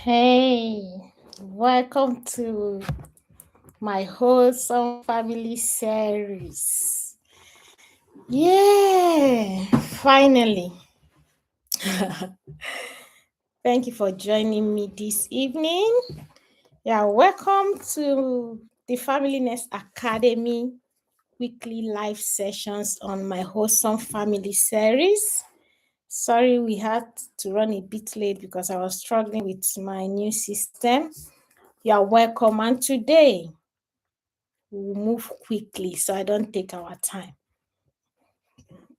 Hey, welcome to my wholesome family series. Yeah, finally. Thank you for joining me this evening. Yeah, welcome to the Familynestacademy weekly live sessions on my wholesome family series. Sorry, we had to run a bit late because I was struggling with my new system. You are welcome, and today we'll move quickly so I don't take our time.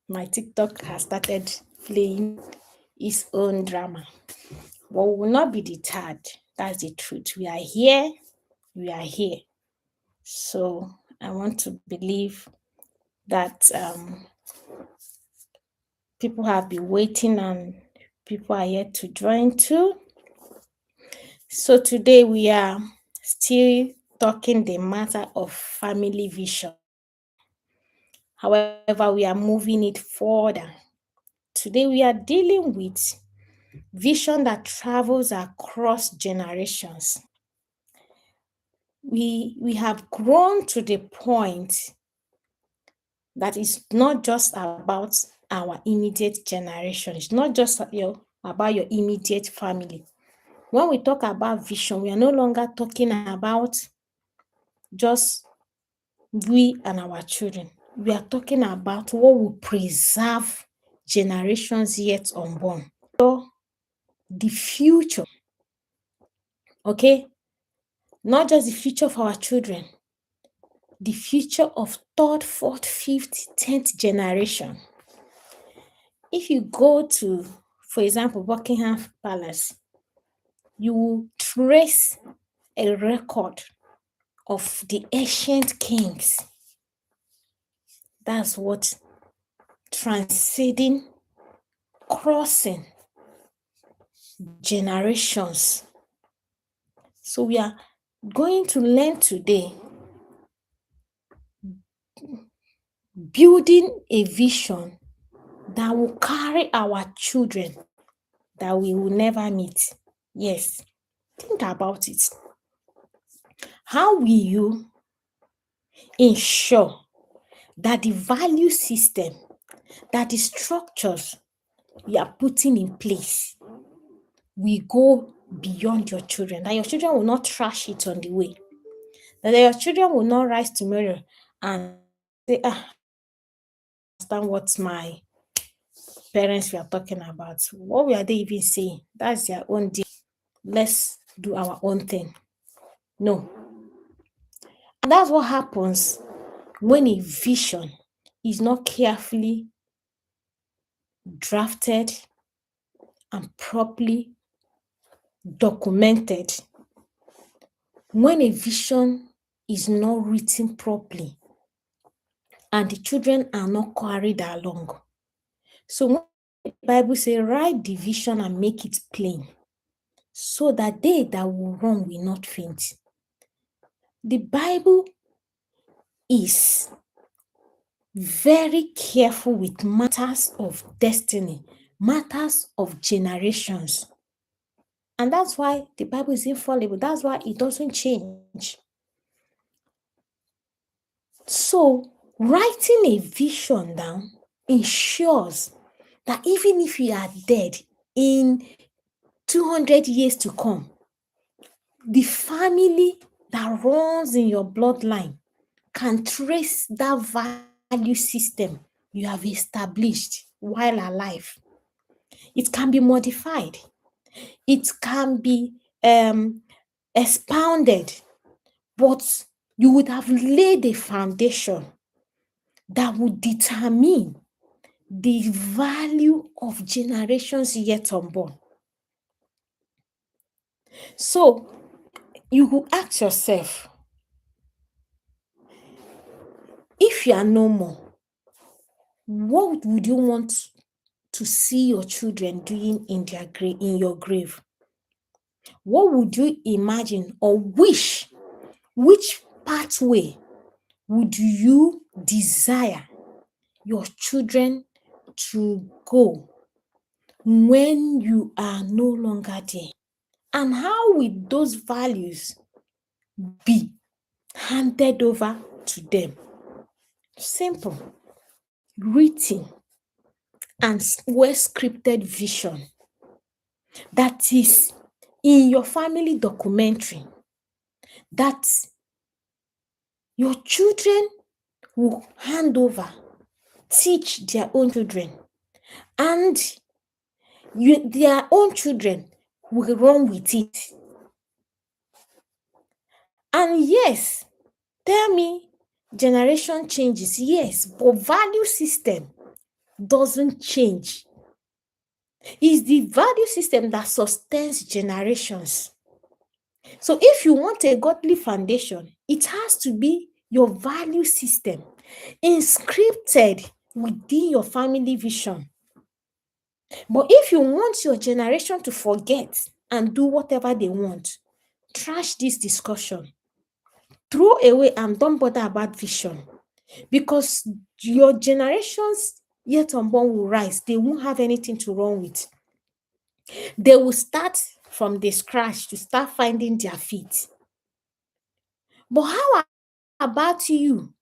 My TikTok has started playing its own drama, but we will not be deterred. That's the truth. We are here. We are here. So I want to believe that people have been waiting and people are yet to join too. So today we are still talking the matter of family vision. However, we are moving it further. Today we are dealing with vision that travels across generations. We have grown to the point that it's not just about our immediate generation. It's not just about your immediate family. When we talk about vision, we are no longer talking about just we and our children. We are talking about what will preserve generations yet unborn. So the future, okay? Not just the future of our children, the future of third, fourth, fifth, 10th generation. If you go to, for example, Buckingham Palace, you will trace a record of the ancient kings. That's what transcending, crossing generations. So we are going to learn today building a vision that will carry our children that we will never meet. Yes, think about it. How will you ensure that the value system, that the structures you are putting in place will go beyond your children, that your children will not trash it on the way, that your children will not rise tomorrow and say, understand what my parents were talking about. What were they even saying? That's their own deal. Let's do our own thing. No. And that's what happens when a vision is not carefully drafted and properly documented. When a vision is not written properly and the children are not carried along. So when the Bible says, write the vision and make it plain, so that they that will run will not faint. The Bible is very careful with matters of destiny, matters of generations. And that's why the Bible is infallible. That's why it doesn't change. So, writing a vision down ensures that even if you are dead in 200 years to come, the family that runs in your bloodline can trace that value system you have established while alive. It can be modified. It can be expounded, but you would have laid a foundation that would determine the value of generations yet unborn. So you will ask yourself, if you are no more, what would you want to see your children doing in your grave? What would you imagine or wish? Which pathway would you desire your children to go when you are no longer there? And how will those values be handed over to them? Simple. Written and well scripted vision that is in your family documentary that your children will hand over, teach their own children, and their own children will run with it. And yes, tell me, generation changes, yes, but value system doesn't change. It's the value system that sustains generations. So if you want a godly foundation, it has to be your value system inscripted within your family vision. But if you want your generation to forget and do whatever they want, trash this discussion. Throw away and don't bother about vision, because your generations yet unborn will rise. They won't have anything to run with. They will start from the scratch to start finding their feet. But how about you?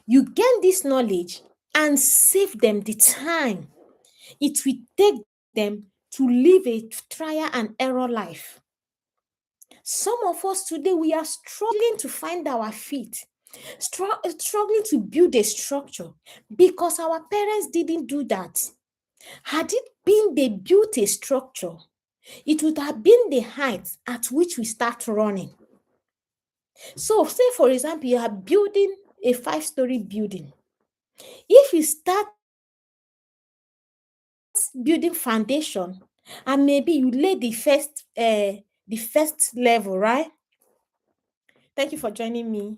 You gain this knowledge and save them the time it will take them to live a trial and error life. Some of us today, we are struggling to find our feet, struggling to build a structure because our parents didn't do that. Had it been they built a structure, it would have been the height at which we start running. So, say for example, you are building a 5-story building. If you start building foundation and maybe you lay the first level, right? Thank you for joining me,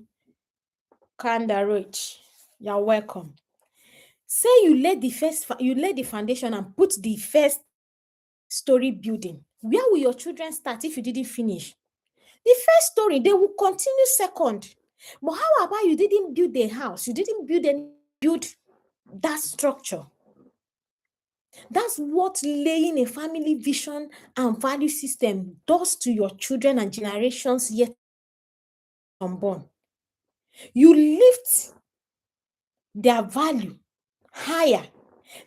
Kanda Roach. You're welcome. Say you lay the foundation and put the first story building. Where will your children start if you didn't finish? The first story, they will continue second. But how about you didn't build a house? You didn't build that structure. That's what laying a family vision and value system does to your children and generations yet unborn. You lift their value higher,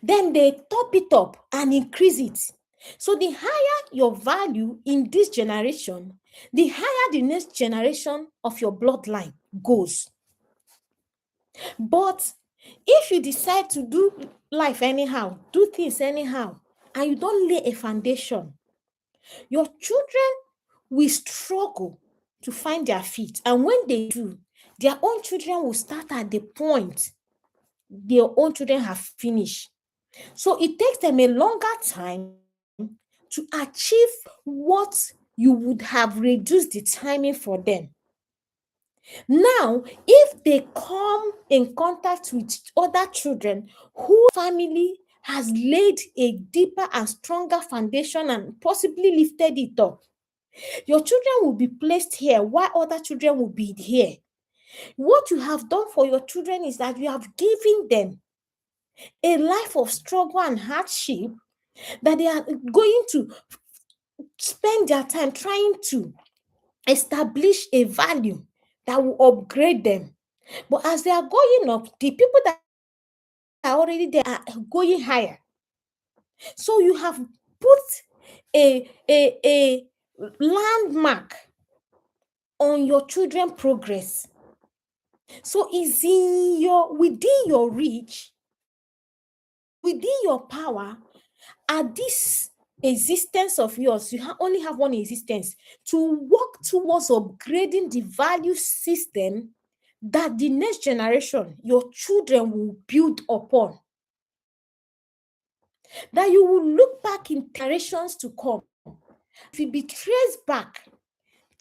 then they top it up and increase it. So the higher your value in this generation, the higher the next generation of your bloodline goes. But if you decide to do life anyhow, do things anyhow, and you don't lay a foundation, your children will struggle to find their feet. And when they do, their own children will start at the point their own children have finished. So it takes them a longer time to achieve what you would have reduced the timing for them. Now, if they come in contact with other children whose family has laid a deeper and stronger foundation and possibly lifted it up, your children will be placed here while other children will be here. What you have done for your children is that you have given them a life of struggle and hardship that they are going to spend their time trying to establish a value that will upgrade them. But as they are going up, the people that are already there are going higher. So you have put a landmark on your children progress. So it's within your reach, within your power, at this existence of yours, you only have one existence, to work towards upgrading the value system that the next generation, your children, will build upon. That you will look back in generations to come, it will be traced back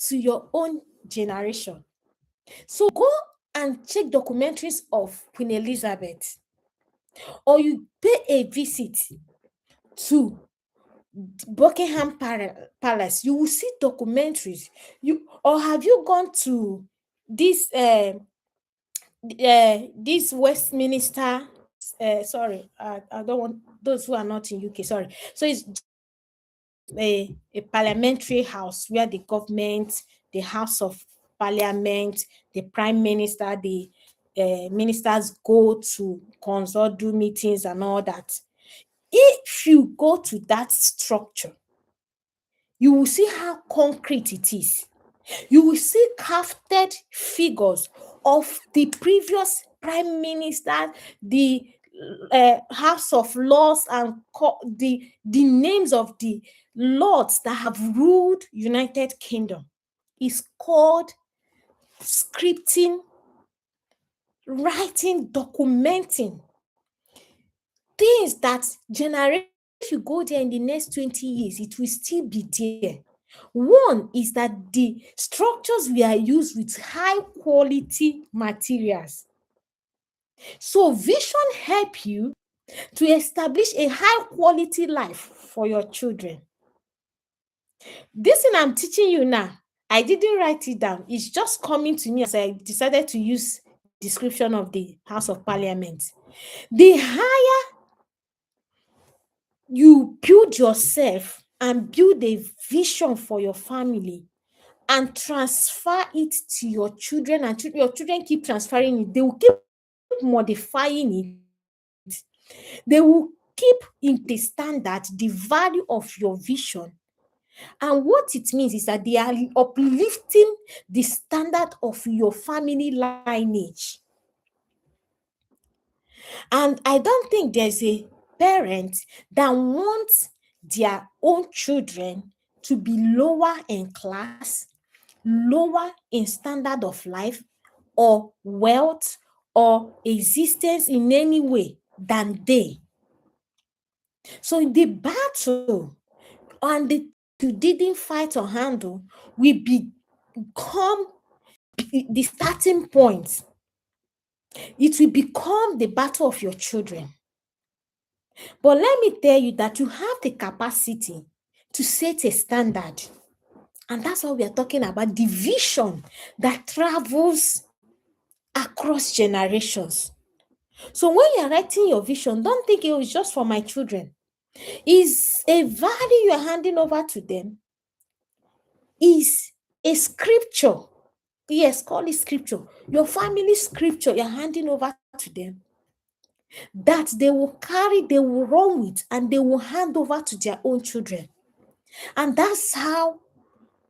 to your own generation. So go and check documentaries of Queen Elizabeth, or you pay a visit to Buckingham Palace. You will see documentaries. Or have you gone to this Westminster? Sorry, I don't want those who are not in UK. Sorry. So it's a parliamentary house where the government, the House of Parliament, the Prime Minister, the ministers go to consult, do meetings, and all that. If you go to that structure, you will see how concrete it is. You will see crafted figures of the previous prime minister, the House of Lords, and the names of the lords that have ruled United Kingdom. It's called scripting, writing, documenting things that generation. If you go there in the next 20 years, it will still be there. One is that the structures we are used with high quality materials. So vision help you to establish a high quality life for your children. This thing I'm teaching you now, I didn't write it down. It's just coming to me as I decided to use description of the House of Parliament. The higher you build yourself and build a vision for your family and transfer it to your children, and your children keep transferring it, they will keep modifying it. They will keep in the standard, the value of your vision. And what it means is that they are uplifting the standard of your family lineage. And I don't think there's a parent that wants their own children to be lower in class, lower in standard of life, or wealth, or existence in any way than they. So in the battle, and the you didn't fight or handle, will become the starting point. It will become the battle of your children. But let me tell you that you have the capacity to set a standard. And that's what we are talking about, the vision that travels across generations. So when you're writing your vision, don't think it was just for my children. Is a value you're handing over to them, is a scripture. Yes, call it scripture. Your family scripture you're handing over to them, that they will carry, they will run with, and they will hand over to their own children. And that's how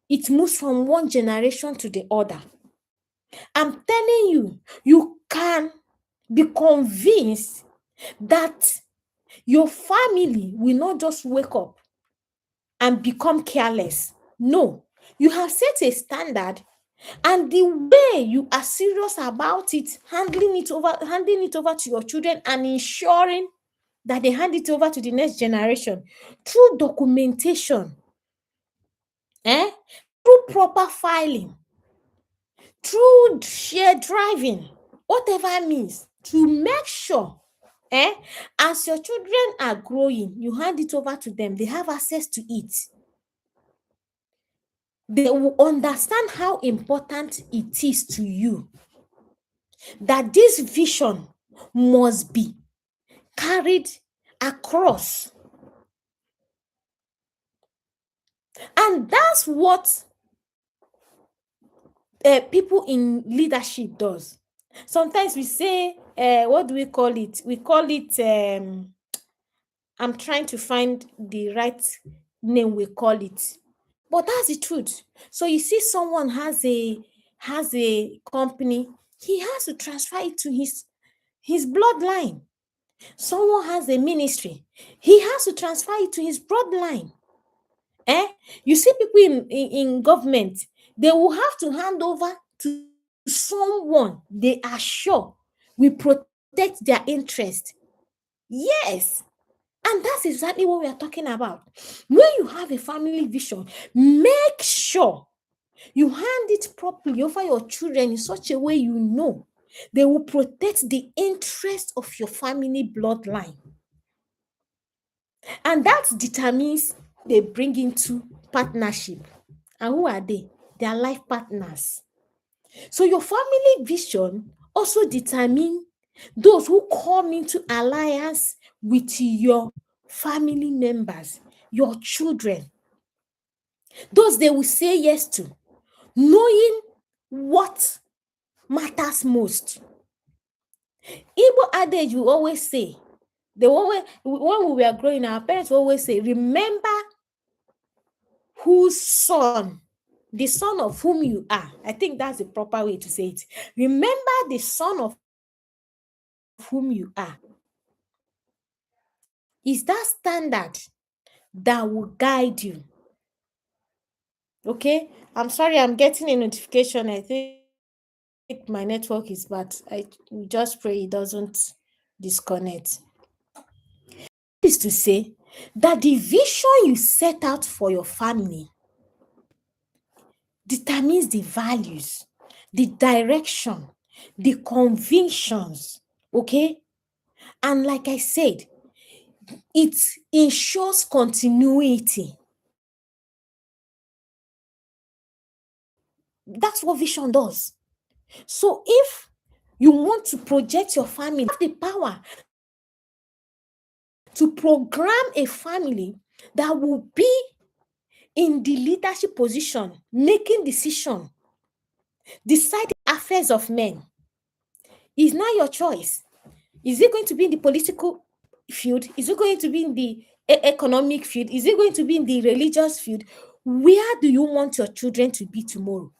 it moves from one generation to the other. I'm telling you, you can be convinced that your family will not just wake up and become careless. No, you have set a standard, and the way you are serious about it, handing it over to your children, and ensuring that they hand it over to the next generation through documentation, through proper filing, through share driving, whatever means, to make sure as your children are growing, you hand it over to them, they have access to it. They will understand how important it is to you, that this vision must be carried across. And that's what people in leadership does. Sometimes we say, what do we call it? We call it, I'm trying to find the right name we call it. But that's the truth. So you see someone has a company, he has to transfer it to his bloodline. Someone has a ministry, he has to transfer it to his bloodline. You see people in government, they will have to hand over to someone they are sure will protect their interest. Yes. And that's exactly what we are talking about. When you have a family vision, make sure you hand it properly over your children in such a way you know they will protect the interest of your family bloodline. And that determines they bring into partnership. And who are they? They are life partners. So your family vision also determines those who come into alliance with your family members, your children. Those they will say yes to, knowing what matters most. Igbo adage will always say, when we were growing, our parents will always say, remember whose son, the son of whom you are. I think that's the proper way to say it. Remember the son of whom you are. Is that standard that will guide you. Okay? I'm sorry, I'm getting a notification. I think my network is bad. I just pray it doesn't disconnect. Is to say that the vision you set out for your family determines the values, the direction, the convictions, okay? And like I said, it ensures continuity. That's what vision does. So if you want to project your family, you have the power to program a family that will be in the leadership position, making decision, deciding affairs of men. Is not your choice. Is it going to be in the political field? Is it going to be in the economic field? Is it going to be in the religious field? Where do you want your children to be tomorrow?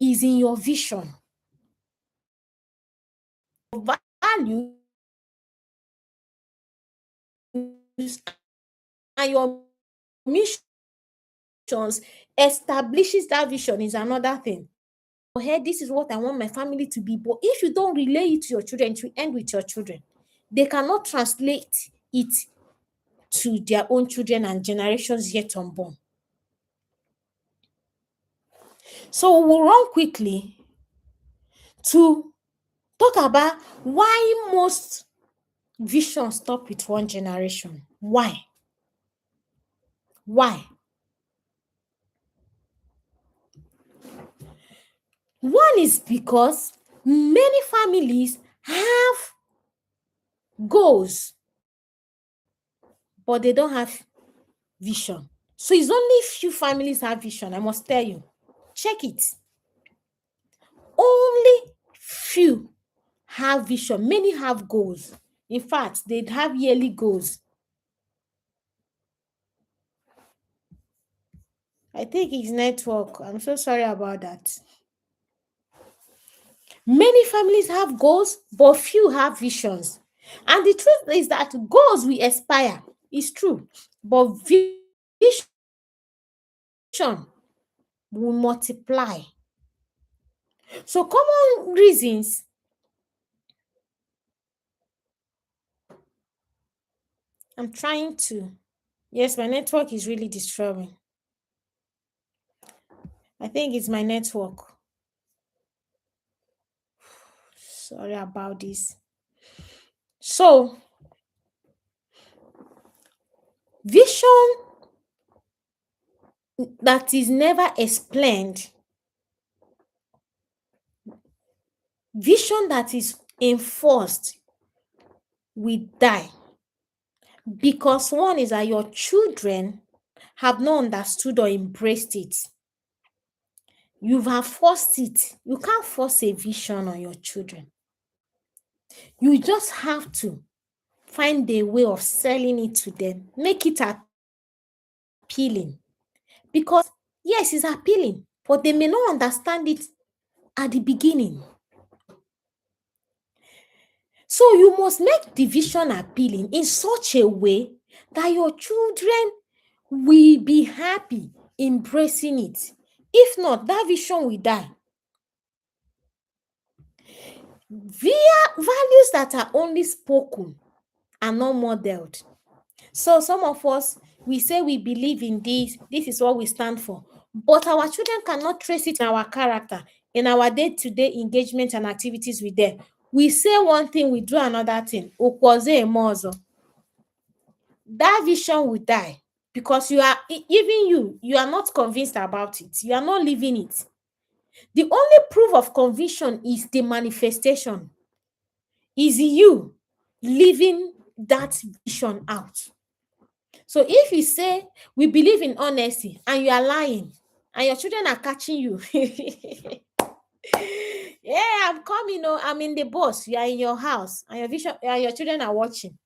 Is in your vision. Values and your missions establishes that vision is another thing. Hey, this is what I want my family to be. But if you don't relay it to your children, it will end with your children. They cannot translate it to their own children and generations yet unborn. So we'll run quickly to talk about why most visions stop with one generation. Why? Why? One is because many families have goals, but they don't have vision. So it's only few families have vision. I must tell you. Check it. Only few have vision. Many have goals. In fact, they have yearly goals. I think it's network. I'm so sorry about that. Many families have goals, but few have visions. And the truth is that goals will expire. It's true. But vision will multiply. So common reasons. I'm trying to. Yes, my network is really disturbing. I think it's my network. Sorry about this. So, vision that is never explained, vision that is enforced will die. Because one is that your children have not understood or embraced it. You have forced it. You can't force a vision on your children. You just have to find a way of selling it to them, make it appealing. Because, yes, it's appealing, but they may not understand it at the beginning. So you must make the vision appealing in such a way that your children will be happy embracing it. If not, that vision will die. Via values that are only spoken and not modeled. So some of us, we say we believe in this is what we stand for. But our children cannot trace it in our character, in our day-to-day engagement and activities with them. We say one thing, we do another thing. That vision will die because you are not convinced about it. You are not living it. The only proof of conviction is the manifestation. Is you living that vision out. So if you say we believe in honesty and you are lying and your children are catching you, yeah, I'm coming, I'm in the bus, you are in your house, and your children are watching,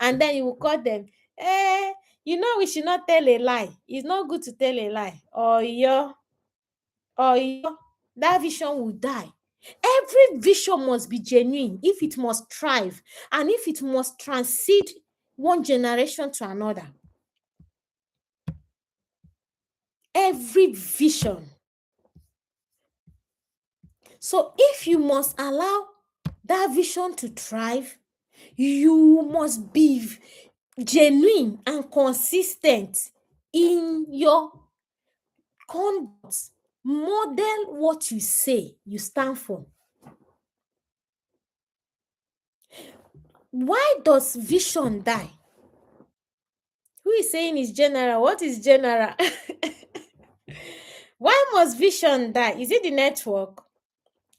and then you will call them, eh, we should not tell a lie. It's not good to tell a lie. Or that vision will die. Every vision must be genuine if it must thrive and if it must transcend one generation to another. Every vision. So if you must allow that vision to thrive, you must be genuine and consistent in your conduct. Model what you say you stand for. Why does vision die? Who is saying it's general? What is general? Why must vision die? Is it the network?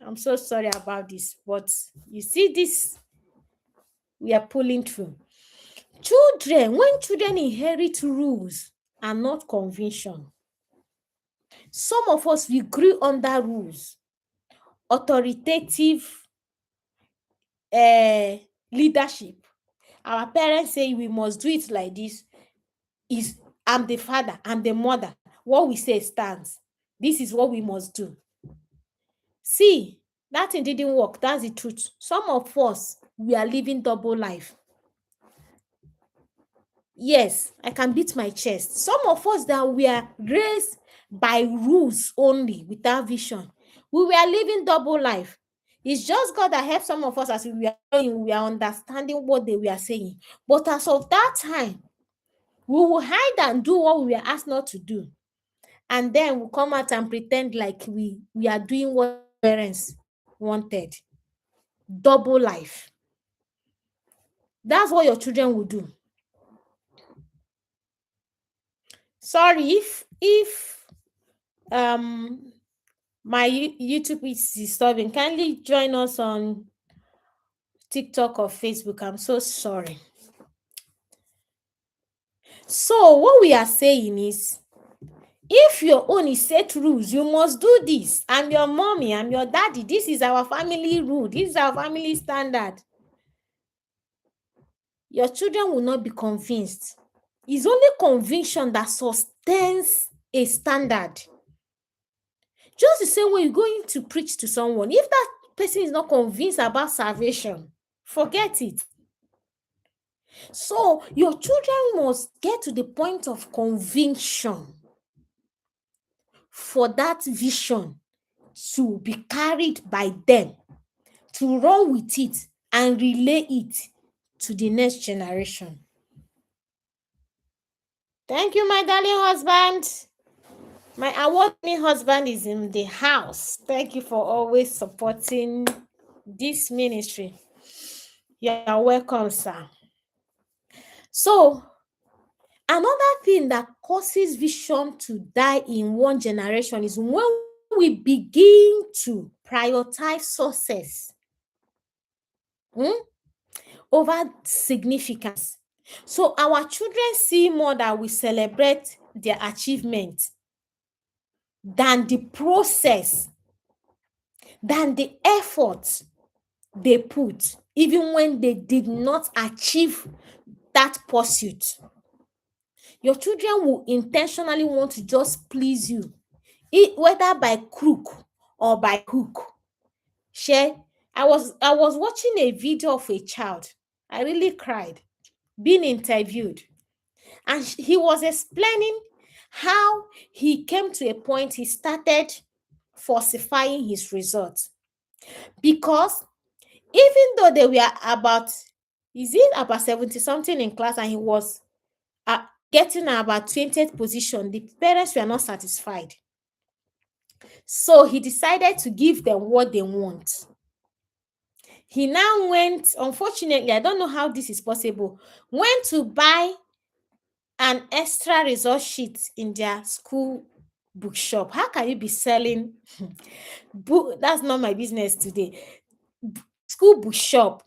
I'm so sorry about this, but you see this, we are pulling through. When children inherit rules and not conviction, some of us, we grew under rules, authoritative leadership. Our parents say we must do it like this. I'm the father, I'm the mother. What we say stands. This is what we must do. See, that thing didn't work. That's the truth. Some of us, we are living double life. Yes, I can beat my chest. Some of us that we are raised by rules only without vision, we were living double life. It's just God that helped some of us as we are growing, we are understanding what they were saying. But as of that time, we will hide and do what we were asked not to do. And then we'll come out and pretend like we are doing what parents wanted. Double life. That's what your children will do. Sorry if my YouTube is disturbing. Kindly join us on TikTok or Facebook. I'm so sorry. So what we are saying is, if your own is set rules, you must do this. I'm your mommy, I'm your daddy. This is our family rule. This is our family standard. Your children will not be convinced. It's only conviction that sustains a standard. Just the same way you're going to preach to someone. If that person is not convinced about salvation, forget it. So your children must get to the point of conviction for that vision to be carried by them, to run with it and relay it to the next generation. Thank you, my darling husband. My award-winning husband is in the house. Thank you for always supporting this ministry. You're welcome, sir. So, another thing that causes vision to die in one generation is when we begin to prioritize success over significance. So our children see more that we celebrate their achievement than the process, than the effort they put, even when they did not achieve that pursuit. Your children will intentionally want to just please you, whether by crook or by hook. I was watching a video of a child. I really cried, being interviewed. And he was explaining how he came to a point he started falsifying his results. Because even though they were about 70 something in class and he was getting about 20th position, the parents were not satisfied. So he decided to give them what they want. He now went, unfortunately, I don't know how this is possible, went to buy an extra result sheet in their school bookshop. How can you be selling book? That's not my business today. School bookshop.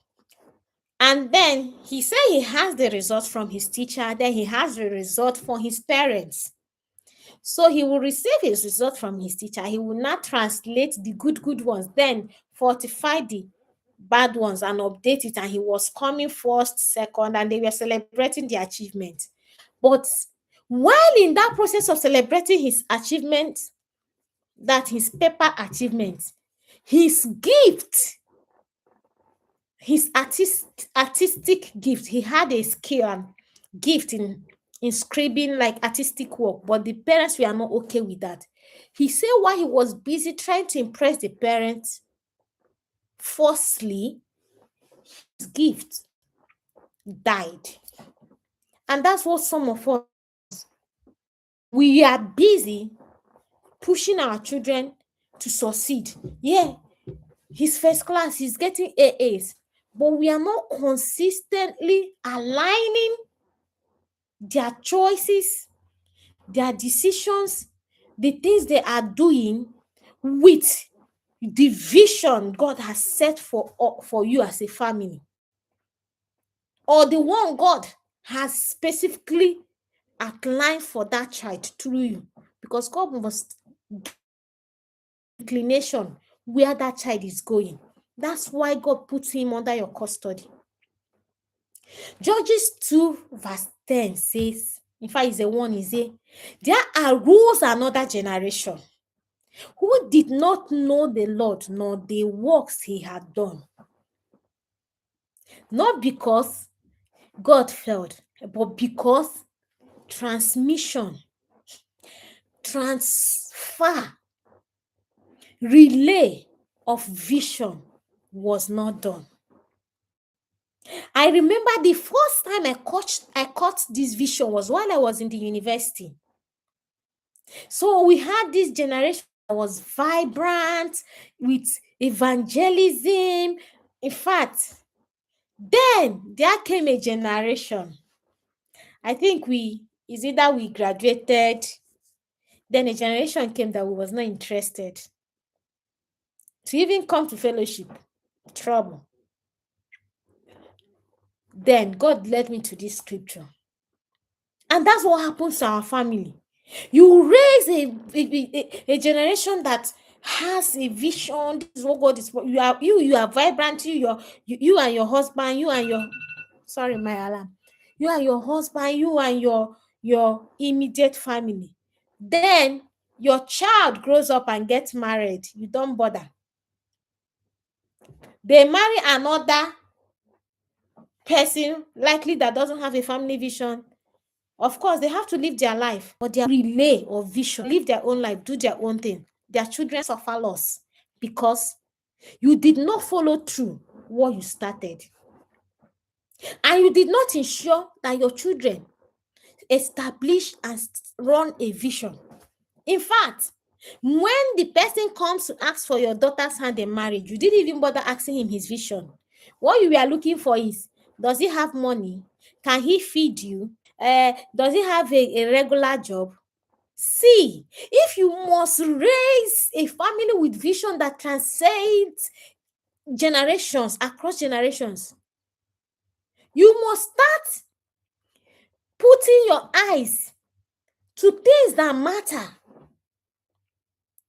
And then he said he has the result from his teacher, then he has the result from his parents. So he will receive his result from his teacher. He will not translate the good ones, then fortify the bad ones and update it. And he was coming first, second, and they were celebrating the achievement. But while in that process of celebrating his achievement, that his paper achievement, his gift, his artistic gift, he had a skill and gift in scribbling, like artistic work, but the parents were not okay with that. He said while he was busy trying to impress the parents, firstly, his gift died. And that's what some of us, we are busy pushing our children to succeed. Yeah, he's first class, he's getting AAs, but we are not consistently aligning their choices, their decisions, the things they are doing with the vision God has set for you as a family, or the one God has specifically outlined for that child through you, because God must inclination where that child is going. That's why God puts him under your custody. Judges 2 verse 10 says, in fact, it's the one he say, there arose another generation who did not know the Lord nor the works he had done. Not because God failed, but because transmission, transfer, relay of vision was not done. I remember the first time I caught this vision was while I was in the university. So we had this generation that was vibrant with evangelism. In fact, then there came a generation. I think it's either we graduated, then a generation came that we was not interested to even come to fellowship. Trouble. Then God led me to this scripture. And that's what happens to our family. You raise a generation that has a vision. This is what God is. You are vibrant. You and your husband. You and your sorry, my alarm. You and your husband. You and your immediate family. Then your child grows up and gets married. You don't bother. They marry another person, likely that doesn't have a family vision. Of course, they have to live their life, but their relay or vision, live their own life, do their own thing. Their children suffer loss because you did not follow through what you started. And you did not ensure that your children establish and run a vision. In fact, when the person comes to ask for your daughter's hand in marriage, you didn't even bother asking him his vision. What you were looking for is, does he have money? Can he feed you? Does he have a regular job? See, if you must raise a family with vision that transcends generations, across generations, you must start putting your eyes to things that matter.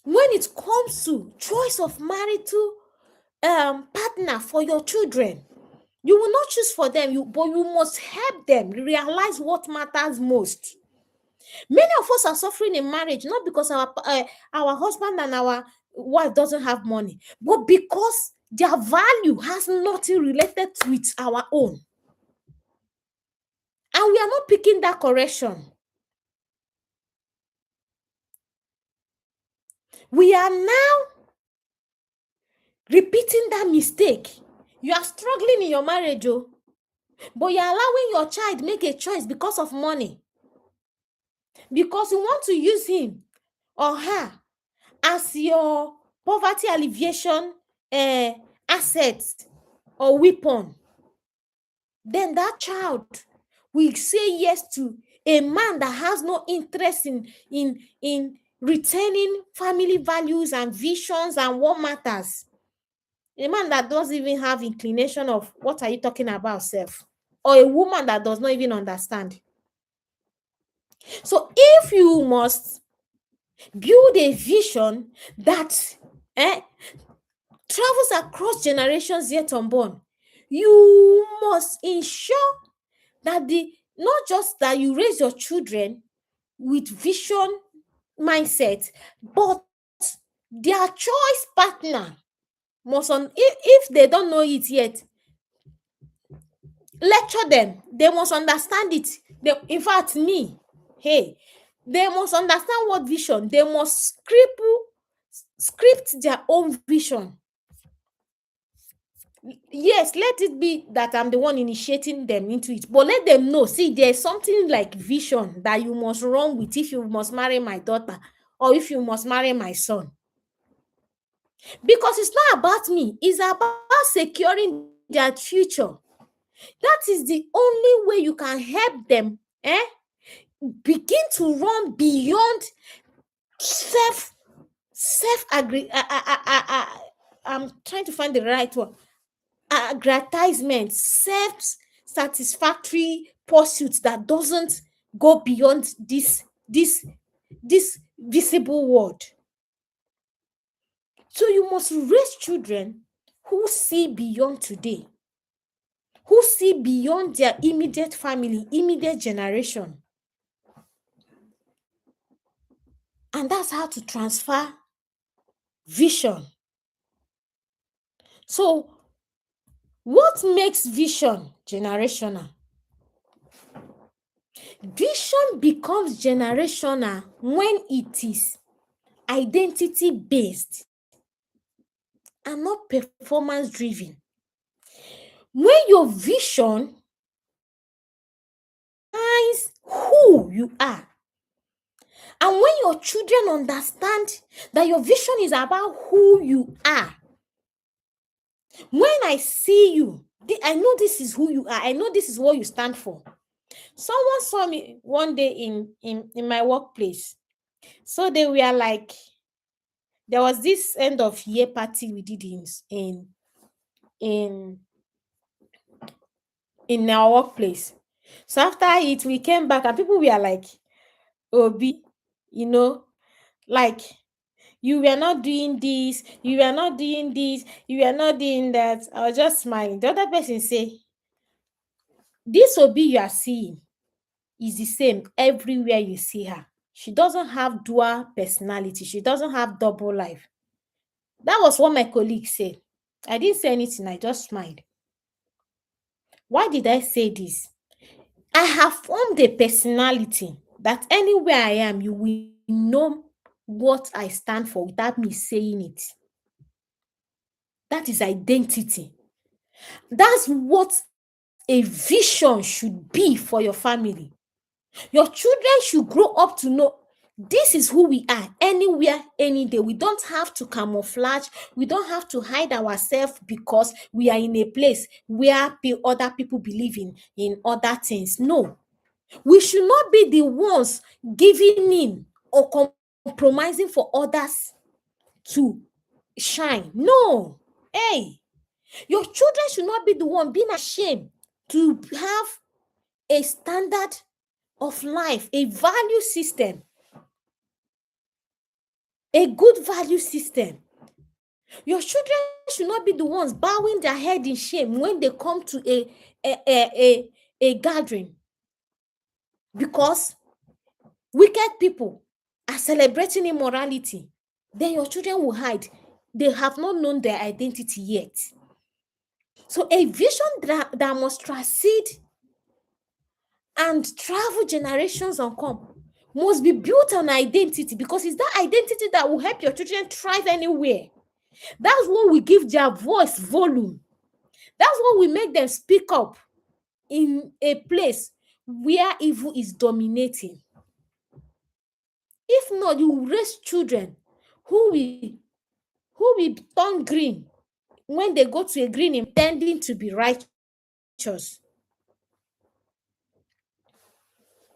When it comes to choice of marital partner for your children, you will not choose for them, but you must help them realize what matters most. Many of us are suffering in marriage not because our husband and our wife doesn't have money, but because their value has nothing related with our own. And we are not picking that correction. We are now repeating that mistake. You are struggling in your marriage, but you're allowing your child make a choice because of money. Because you want to use him or her as your poverty alleviation asset or weapon. Then that child will say yes to a man that has no interest in retaining family values and visions and what matters. A man that doesn't even have inclination of what are you talking about self, or a woman that does not even understand. So if you must build a vision that travels across generations yet unborn, you must ensure that not just that you raise your children with vision mindset, but their choice partner must if they don't know it yet, lecture them. They must understand it. In fact, me, hey, they must understand what vision. They must script their own vision. Yes, let it be that I'm the one initiating them into it, but let them know, see, there's something like vision that you must run with if you must marry my daughter or if you must marry my son. Because it's not about me, it's about securing their future. That is the only way you can help them begin to run beyond self agree. I'm trying to find the right one. Aggrandizement, self-satisfactory pursuits that doesn't go beyond this visible world. So you must raise children who see beyond today, who see beyond their immediate family, immediate generation. And that's how to transfer vision. So what makes vision generational? Vision becomes generational when it is identity based and not performance driven. When your vision defines who you are, and when your children understand that your vision is about who you are, when I see you, I know this is who you are, I know this is what you stand for. Someone saw me one day in my workplace. So they were like, there was this end of year party we did in in our workplace. So after it, we came back and people were like, Obi, you know, like, you were not doing this, you were not doing this, you were not doing that. I was just smiling. The other person say, this Obi you are seeing is the same everywhere you see her. She doesn't have dual personality. She doesn't have double life. That was what my colleague said. I didn't say anything. I just smiled. Why did I say this? I have formed a personality that anywhere I am, you will know what I stand for without me saying it. That is identity. That's what a vision should be for your family. Your children should grow up to know this is who we are anywhere, any day. We don't have to camouflage. We don't have to hide ourselves because we are in a place where other people believe in other things. No, we should not be the ones giving in or compromising for others to shine. No. Hey, your children should not be the one being ashamed to have a standard of life, a value system, a good value system. Your children should not be the ones bowing their head in shame when they come to a gathering, because wicked people are celebrating immorality. Then your children will hide. They have not known their identity yet. So a vision that must transcend and travel generations and come must be built on identity, because it's that identity that will help your children thrive anywhere. That's what will give their voice volume. That's what will make them speak up in a place where evil is dominating. If not, you will raise children who will turn green when they go to a green intending to be righteous.